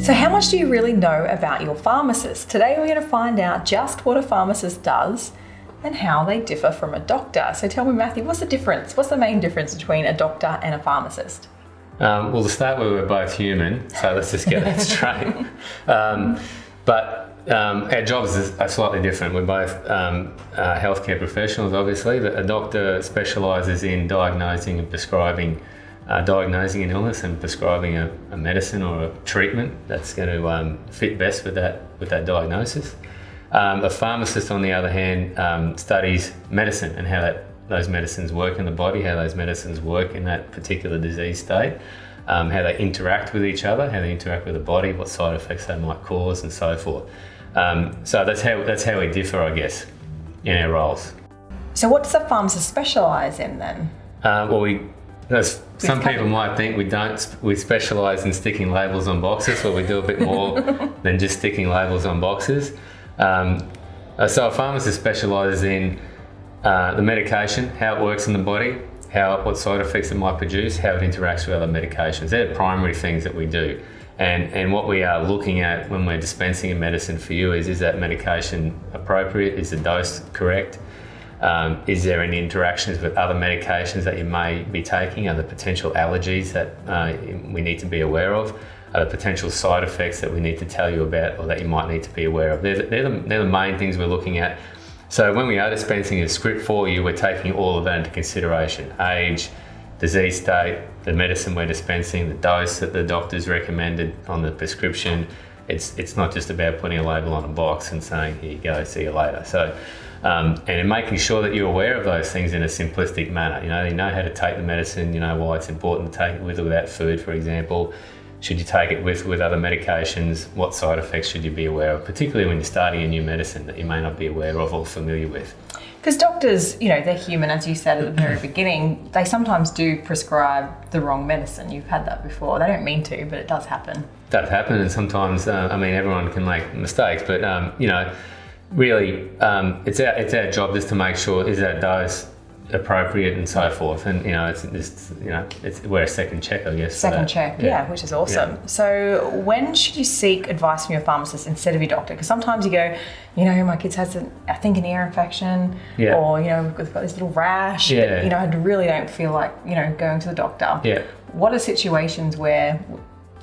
So how much do you really know about your pharmacist? Today we're going to find out just what a pharmacist does and how they differ from a doctor. So tell me, Matthew, what's the difference? What's the main difference between a doctor and a pharmacist? Well, to start with, we're both human, so let's just get that straight. But our jobs are slightly different. We're both healthcare professionals, obviously, but a doctor specialises in diagnosing and prescribing, diagnosing an illness and prescribing a medicine or a treatment that's going to fit best with that diagnosis. A pharmacist, on the other hand, studies medicine and how those medicines work in the body, how those medicines work in that particular disease state, how they interact with each other, how they interact with the body, what side effects they might cause, and so forth. So that's how we differ, I guess, in our roles. So what does a pharmacist specialise in then? Some people might think we specialise in sticking labels on boxes, but we do a bit more than just sticking labels on boxes. So a pharmacist specialises in the medication, how it works in the body, what side effects it might produce, how it interacts with other medications. They're the primary things that we do. And what we are looking at when we're dispensing a medicine for you is that medication appropriate? Is the dose correct? Is there any interactions with other medications that you may be taking? Are there potential allergies that we need to be aware of? Are there potential side effects that we need to tell you about or that you might need to be aware of? They're the main things we're looking at. So when we are dispensing a script for you, we're taking all of that into consideration. Age, disease state, the medicine we're dispensing, the dose that the doctor's recommended on the prescription. It's not just about putting a label on a box and saying, here you go, see you later. So, and in making sure that you're aware of those things in a simplistic manner. You know how to take the medicine, you know why it's important to take it with or without food, for example. Should you take it with other medications? What side effects should you be aware of, particularly when you're starting a new medicine that you may not be aware of or familiar with? Because doctors, they're human, as you said at the very beginning. They sometimes do prescribe the wrong medicine. You've had that before. They don't mean to, but it does happen. It does happen, and sometimes, everyone can make mistakes, but, really, it's our job just to make sure is that dose appropriate and so forth, and we're a second check, I guess. Second check, yeah, which is awesome. Yeah. So when should you seek advice from your pharmacist instead of your doctor? Because sometimes you go, my kid has an ear infection, or we've got this little rash, but I really don't feel like going to the doctor. Yeah. What are situations where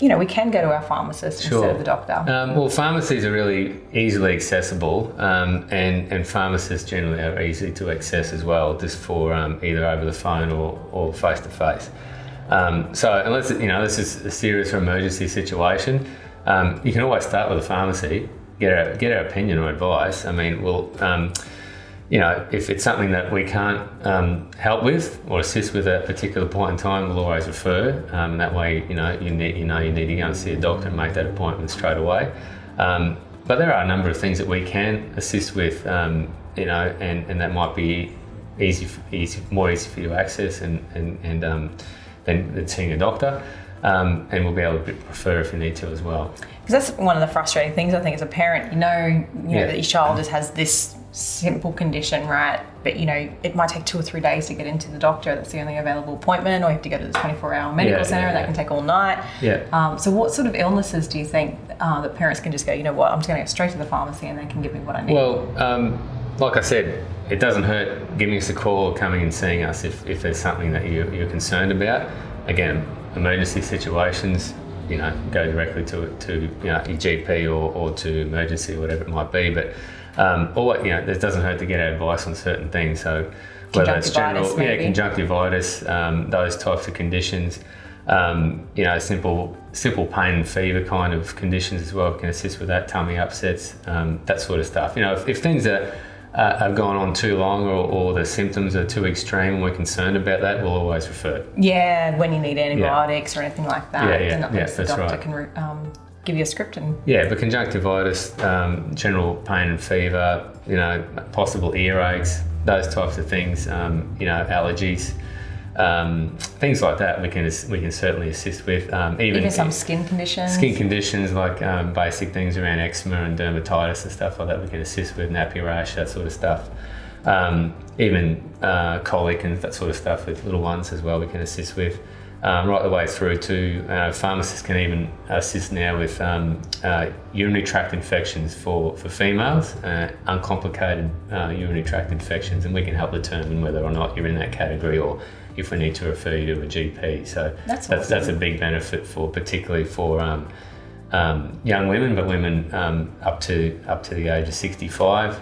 we can go to our pharmacist instead of the doctor? Well, pharmacies are really easily accessible, and pharmacists generally are easy to access as well, just for either over the phone or face to face. So unless this is a serious or emergency situation, you can always start with a pharmacy, get our opinion or advice. If it's something that we can't help with or assist with at a particular point in time, we'll always refer. That way, you need to go and see a doctor and make that appointment straight away. But there are a number of things that we can assist with, and that might be more easy for you to access than seeing a doctor. And we'll be able to refer if you need to as well. Because that's one of the frustrating things, I think, as a parent. That your child just has this simple condition, right? But it might take 2 or 3 days to get into the doctor. That's the only available appointment, or you have to go to the 24-hour medical centre, and that can take all night. Yeah. So what sort of illnesses do you think that parents can just go, I'm just going to go straight to the pharmacy and they can give me what I need? Well, like I said, it doesn't hurt giving us a call or coming and seeing us if there's something that you're concerned about. Again, emergency situations, go directly to your GP or to emergency or whatever it might be. But it doesn't hurt to get our advice on certain things. So whether it's general, conjunctivitis, those types of conditions, simple pain and fever kind of conditions as well. We can assist with that, tummy upsets, that sort of stuff. If things have gone on too long or the symptoms are too extreme and we're concerned about that, we'll always refer. Yeah, when you need antibiotics or anything like that. The doctor can give you a script. But conjunctivitis, general pain and fever, possible earaches, those types of things, allergies, things like that we can certainly assist with. Even some skin conditions. Skin conditions like basic things around eczema and dermatitis and stuff like that we can assist with, nappy rash, that sort of stuff. Even colic and that sort of stuff with little ones as well we can assist with. right the way through to pharmacists can even assist now with urinary tract infections for females, uncomplicated urinary tract infections, and we can help determine whether or not you're in that category or if we need to refer you to a GP. So that's awesome. That's a big benefit particularly for young women, but women up to the age of 65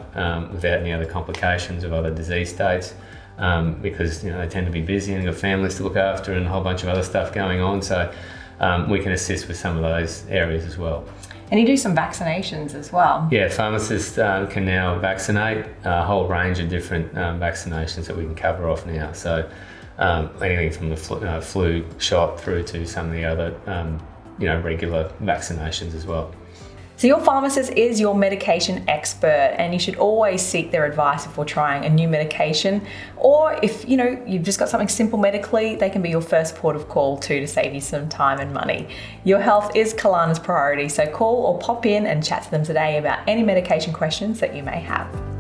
without any other complications of other disease states. Because they tend to be busy and got families to look after and a whole bunch of other stuff going on. So we can assist with some of those areas as well. And you do some vaccinations as well. Yeah, pharmacists can now vaccinate a whole range of different vaccinations that we can cover off now. So anything from the flu shot through to some of the other regular vaccinations as well. So your pharmacist is your medication expert, and you should always seek their advice before trying a new medication. Or if you've just got something simple medically, they can be your first port of call too, to save you some time and money. Your health is Calanna's priority, so call or pop in and chat to them today about any medication questions that you may have.